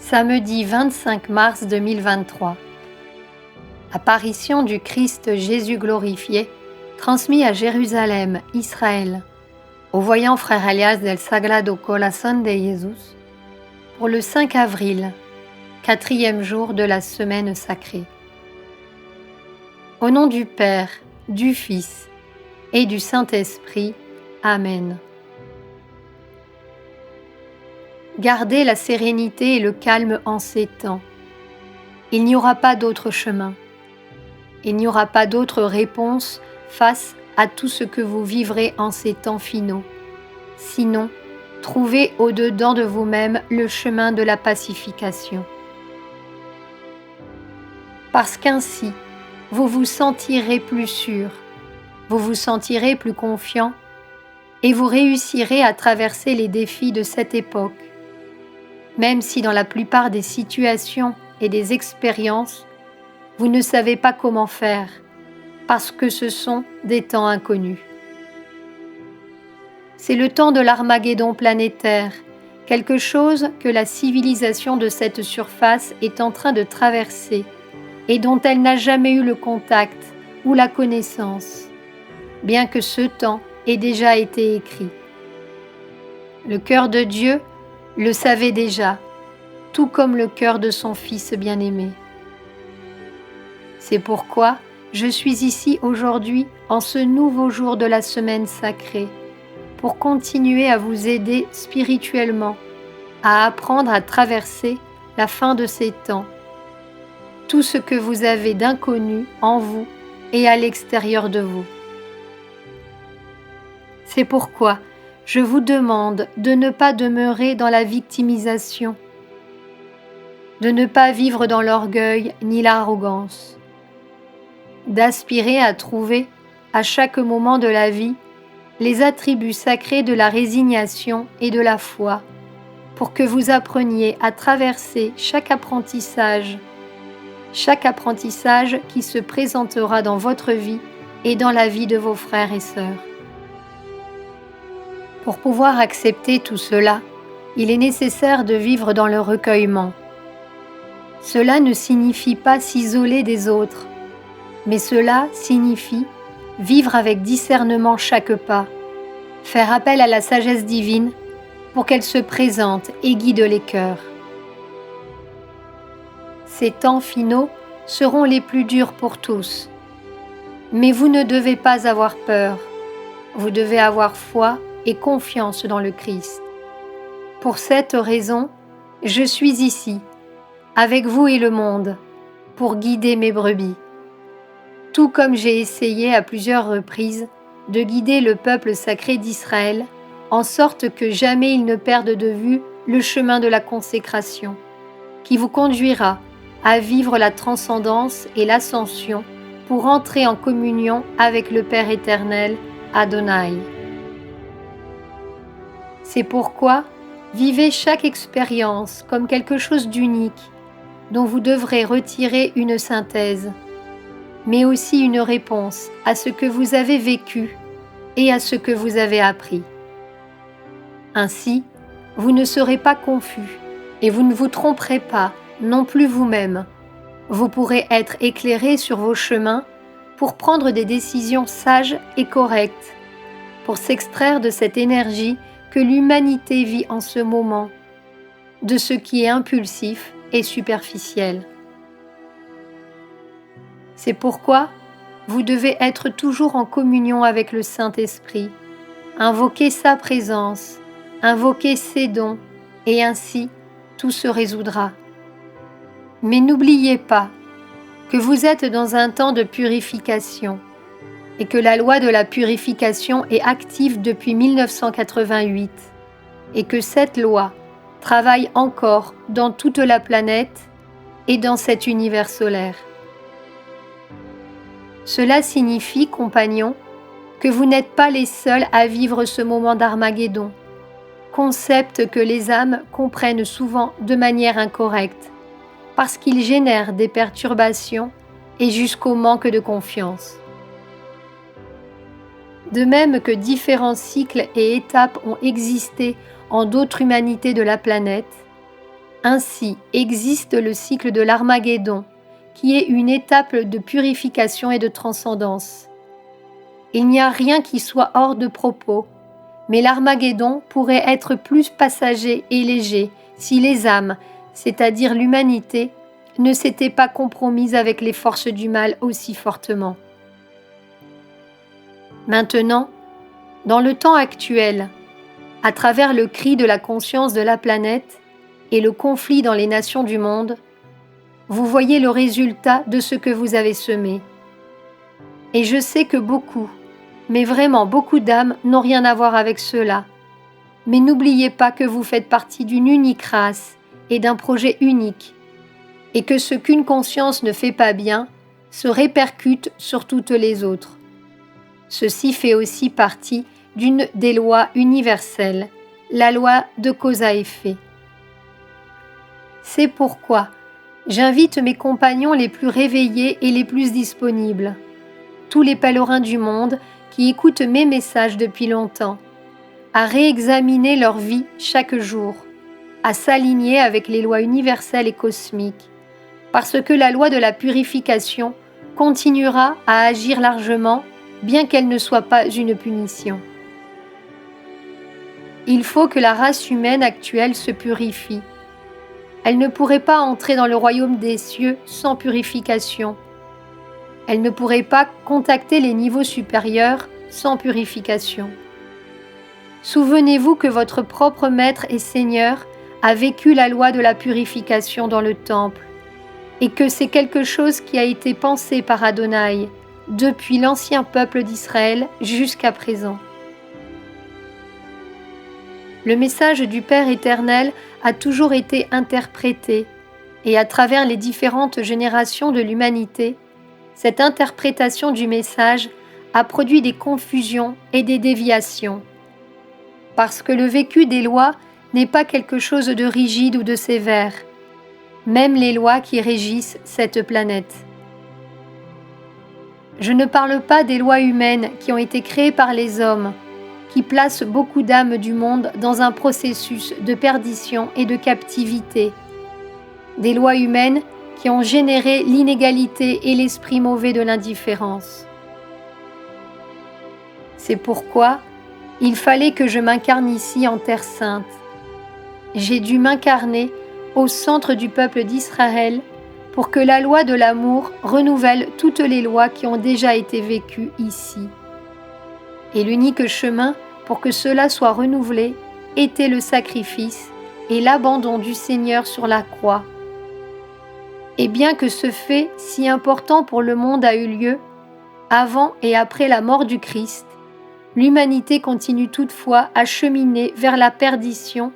Samedi 25 mars 2023. Apparition du Christ Jésus glorifié, transmis à Jérusalem, Israël, au voyant frère Elias del Sagrado Corazón de Jesús, pour le 5 avril, 4e jour de la semaine sacrée. Au nom du Père, du Fils et du Saint-Esprit. Amen. Gardez la sérénité et le calme en ces temps. Il n'y aura pas d'autre chemin. Il n'y aura pas d'autre réponse face à tout ce que vous vivrez en ces temps finaux. Sinon, trouvez au-dedans de vous-même le chemin de la pacification. Parce qu'ainsi, vous vous sentirez plus sûr, vous vous sentirez plus confiant et vous réussirez à traverser les défis de cette époque. Même si dans la plupart des situations et des expériences, vous ne savez pas comment faire, parce que ce sont des temps inconnus. C'est le temps de l'Armageddon planétaire, quelque chose que la civilisation de cette surface est en train de traverser et dont elle n'a jamais eu le contact ou la connaissance, bien que ce temps ait déjà été écrit. Le cœur de Dieu le savait déjà, tout comme le cœur de son Fils bien-aimé. C'est pourquoi je suis ici aujourd'hui en ce nouveau jour de la semaine sacrée, pour continuer à vous aider spirituellement, à apprendre à traverser la fin de ces temps, tout ce que vous avez d'inconnu en vous et à l'extérieur de vous. C'est pourquoi je vous demande de ne pas demeurer dans la victimisation, de ne pas vivre dans l'orgueil ni l'arrogance, d'aspirer à trouver, à chaque moment de la vie, les attributs sacrés de la résignation et de la foi, pour que vous appreniez à traverser chaque apprentissage qui se présentera dans votre vie et dans la vie de vos frères et sœurs. Pour pouvoir accepter tout cela, il est nécessaire de vivre dans le recueillement. Cela ne signifie pas s'isoler des autres, mais cela signifie vivre avec discernement chaque pas, faire appel à la sagesse divine pour qu'elle se présente et guide les cœurs. Ces temps finaux seront les plus durs pour tous, mais vous ne devez pas avoir peur, vous devez avoir foi et confiance dans le Christ. Pour cette raison, je suis ici, avec vous et le monde, pour guider mes brebis. Tout comme j'ai essayé à plusieurs reprises de guider le peuple sacré d'Israël, en sorte que jamais il ne perde de vue le chemin de la consécration, qui vous conduira à vivre la transcendance et l'ascension pour entrer en communion avec le Père éternel, Adonai. C'est pourquoi vivez chaque expérience comme quelque chose d'unique, dont vous devrez retirer une synthèse, mais aussi une réponse à ce que vous avez vécu et à ce que vous avez appris. Ainsi, vous ne serez pas confus et vous ne vous tromperez pas non plus vous-même. Vous pourrez être éclairé sur vos chemins pour prendre des décisions sages et correctes, pour s'extraire de cette énergie que l'humanité vit en ce moment, de ce qui est impulsif et superficiel. C'est pourquoi vous devez être toujours en communion avec le Saint-Esprit, invoquer sa présence, invoquer ses dons, et ainsi tout se résoudra. Mais n'oubliez pas que vous êtes dans un temps de purification et que la loi de la purification est active depuis 1988 et que cette loi travaille encore dans toute la planète et dans cet univers solaire. Cela signifie, compagnons, que vous n'êtes pas les seuls à vivre ce moment d'Armageddon, concept que les âmes comprennent souvent de manière incorrecte, parce qu'il génère des perturbations et jusqu'au manque de confiance. De même que différents cycles et étapes ont existé en d'autres humanités de la planète, Ainsi existe le cycle de l'Armageddon, qui est une étape de purification et de transcendance. Il n'y a rien qui soit hors de propos, mais l'Armageddon pourrait être plus passager et léger si les âmes, c'est-à-dire l'humanité, ne s'étaient pas compromises avec les forces du mal aussi fortement. Maintenant, dans le temps actuel, à travers le cri de la conscience de la planète et le conflit dans les nations du monde, vous voyez le résultat de ce que vous avez semé. Et je sais que beaucoup, mais vraiment beaucoup d'âmes n'ont rien à voir avec cela. Mais n'oubliez pas que vous faites partie d'une unique race et d'un projet unique, et que ce qu'une conscience ne fait pas bien se répercute sur toutes les autres. Ceci fait aussi partie d'une des lois universelles, la loi de cause à effet. C'est pourquoi j'invite mes compagnons les plus réveillés et les plus disponibles, tous les pèlerins du monde qui écoutent mes messages depuis longtemps, à réexaminer leur vie chaque jour, à s'aligner avec les lois universelles et cosmiques, parce que la loi de la purification continuera à agir largement, bien qu'elle ne soit pas une punition. Il faut que la race humaine actuelle se purifie. Elle ne pourrait pas entrer dans le royaume des cieux sans purification. Elle ne pourrait pas contacter les niveaux supérieurs sans purification. Souvenez-vous que votre propre Maître et Seigneur a vécu la loi de la purification dans le temple, et que c'est quelque chose qui a été pensé par Adonai depuis l'ancien peuple d'Israël jusqu'à présent. Le message du Père éternel a toujours été interprété, et à travers les différentes générations de l'humanité, cette interprétation du message a produit des confusions et des déviations. Parce que le vécu des lois n'est pas quelque chose de rigide ou de sévère, même les lois qui régissent cette planète. Je ne parle pas des lois humaines qui ont été créées par les hommes, qui placent beaucoup d'âmes du monde dans un processus de perdition et de captivité. Des lois humaines qui ont généré l'inégalité et l'esprit mauvais de l'indifférence. C'est pourquoi il fallait que je m'incarne ici en Terre Sainte. J'ai dû m'incarner au centre du peuple d'Israël pour que la loi de l'amour renouvelle toutes les lois qui ont déjà été vécues ici. Et l'unique chemin pour que cela soit renouvelé était le sacrifice et l'abandon du Seigneur sur la croix. Et bien que ce fait si important pour le monde a eu lieu, avant et après la mort du Christ, l'humanité continue toutefois à cheminer vers la perdition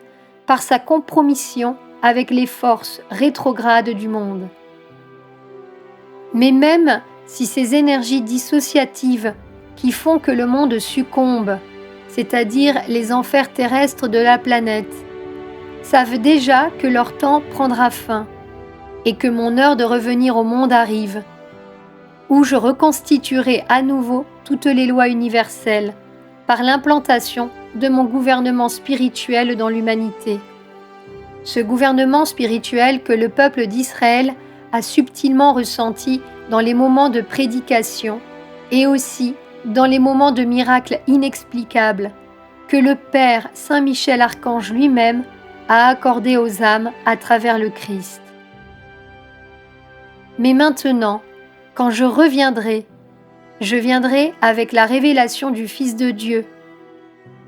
par sa compromission avec les forces rétrogrades du monde. Mais même si ces énergies dissociatives qui font que le monde succombe, c'est-à-dire les enfers terrestres de la planète, savent déjà que leur temps prendra fin et que mon heure de revenir au monde arrive, où je reconstituerai à nouveau toutes les lois universelles par l'implantation de mon gouvernement spirituel dans l'humanité. Ce gouvernement spirituel que le peuple d'Israël a subtilement ressenti dans les moments de prédication et aussi dans les moments de miracles inexplicables que le Père Saint Michel Archange lui-même a accordé aux âmes à travers le Christ. Mais maintenant, quand je viendrai avec la révélation du Fils de Dieu.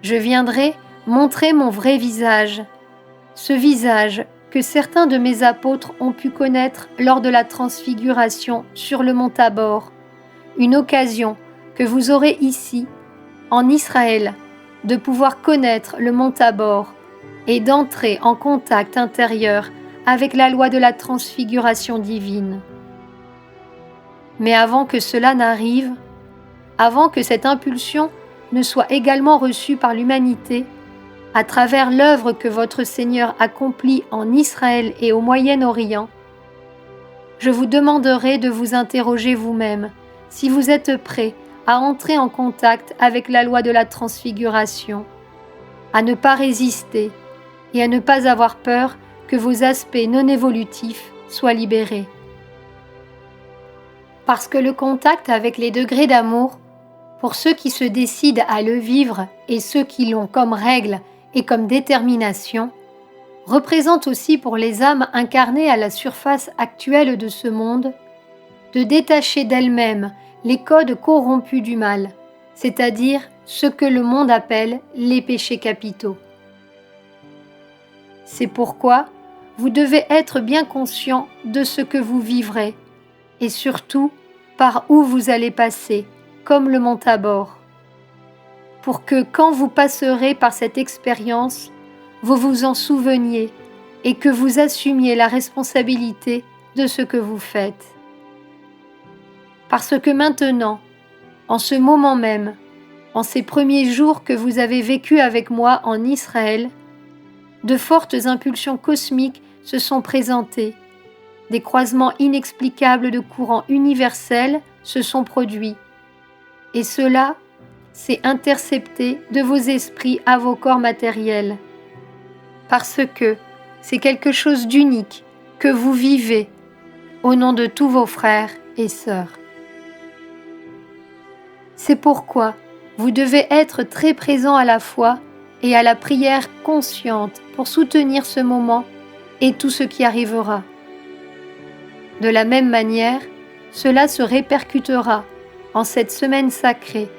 Je viendrai montrer mon vrai visage, ce visage que certains de mes apôtres ont pu connaître lors de la transfiguration sur le mont Tabor, une occasion que vous aurez ici, en Israël, de pouvoir connaître le mont Tabor et d'entrer en contact intérieur avec la loi de la transfiguration divine. Mais avant que cela n'arrive, avant que cette impulsion ne soit également reçue par l'humanité, à travers l'œuvre que votre Seigneur accomplit en Israël et au Moyen-Orient, je vous demanderai de vous interroger vous-même si vous êtes prêt à entrer en contact avec la loi de la transfiguration, à ne pas résister et à ne pas avoir peur que que vos aspects non évolutifs soient libérés. Parce que le contact avec les degrés d'amour, pour ceux qui se décident à le vivre et ceux qui l'ont comme règle et comme détermination, représente aussi pour les âmes incarnées à la surface actuelle de ce monde, de détacher d'elles-mêmes les codes corrompus du mal, c'est-à-dire ce que le monde appelle les péchés capitaux. C'est pourquoi vous devez être bien conscient de ce que vous vivrez et surtout par où vous allez passer, comme le mont Tabor, pour que quand vous passerez par cette expérience, vous vous en souveniez et que vous assumiez la responsabilité de ce que vous faites. Parce que maintenant, en ce moment même, en ces premiers jours que vous avez vécus avec moi en Israël, de fortes impulsions cosmiques se sont présentées. Des croisements inexplicables de courants universels se sont produits. Et cela s'est intercepté de vos esprits à vos corps matériels. Parce que c'est quelque chose d'unique que vous vivez au nom de tous vos frères et sœurs. C'est pourquoi vous devez être très présent à la foi et à la prière consciente pour soutenir ce moment et tout ce qui arrivera. De la même manière, cela se répercutera en cette semaine sacrée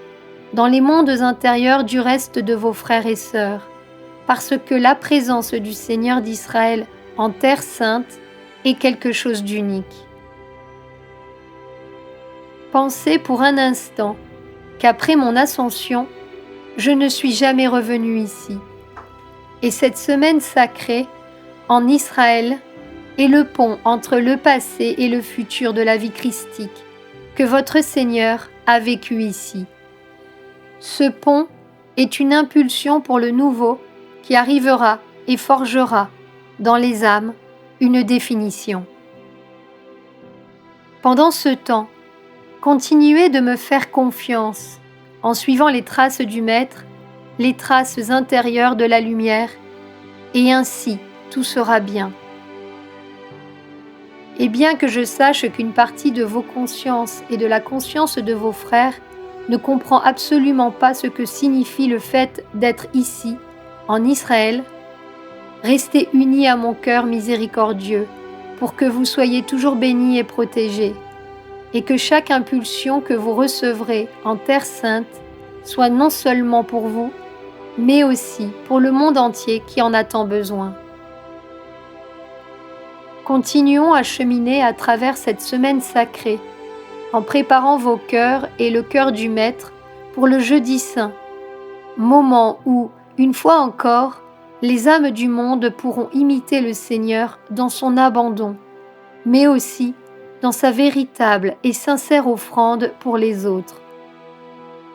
dans les mondes intérieurs du reste de vos frères et sœurs, parce que la présence du Seigneur d'Israël en Terre Sainte est quelque chose d'unique. Pensez pour un instant qu'après mon ascension, je ne suis jamais revenu ici. Et cette semaine sacrée, en Israël, est le pont entre le passé et le futur de la vie christique que votre Seigneur a vécu ici. Ce pont est une impulsion pour le nouveau qui arrivera et forgera dans les âmes une définition. Pendant ce temps, continuez de me faire confiance en suivant les traces du Maître, les traces intérieures de la lumière, et ainsi tout sera bien. Et bien que je sache qu'une partie de vos consciences et de la conscience de vos frères ne comprend absolument pas ce que signifie le fait d'être ici, en Israël, restez unis à mon cœur miséricordieux pour que vous soyez toujours bénis et protégés, et que chaque impulsion que vous recevrez en Terre Sainte soit non seulement pour vous, mais aussi pour le monde entier qui en a tant besoin. Continuons à cheminer à travers cette semaine sacrée, en préparant vos cœurs et le cœur du Maître pour le Jeudi Saint, moment où, une fois encore, les âmes du monde pourront imiter le Seigneur dans son abandon, mais aussi dans sa véritable et sincère offrande pour les autres.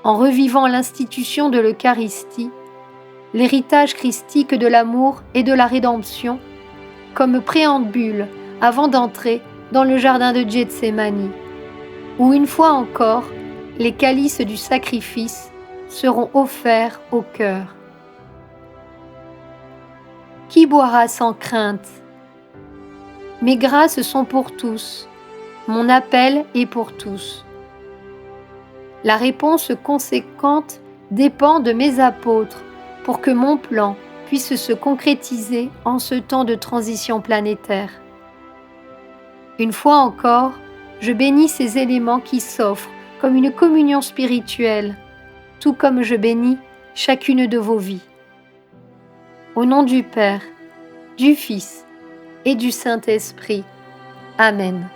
En revivant l'institution de l'Eucharistie, l'héritage christique de l'amour et de la rédemption, comme préambule avant d'entrer dans le jardin de Gethsémani, où une fois encore, les calices du sacrifice seront offerts au cœur. Qui boira sans crainte? Mes grâces sont pour tous, mon appel est pour tous. La réponse conséquente dépend de mes apôtres pour que mon plan puisse se concrétiser en ce temps de transition planétaire. Une fois encore, je bénis ces éléments qui s'offrent comme une communion spirituelle, tout comme je bénis chacune de vos vies. Au nom du Père, du Fils et du Saint-Esprit. Amen.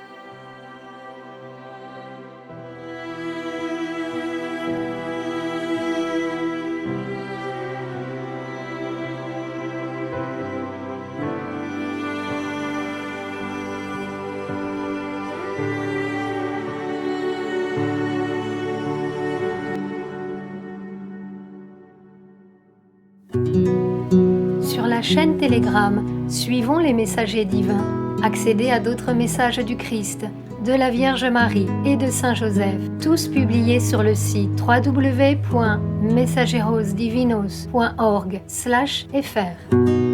Sur la chaîne Telegram, suivons les messagers divins. Accédez à d'autres messages du Christ, de la Vierge Marie et de Saint Joseph, tous publiés sur le site www.mensajerosdivinos.org/fr.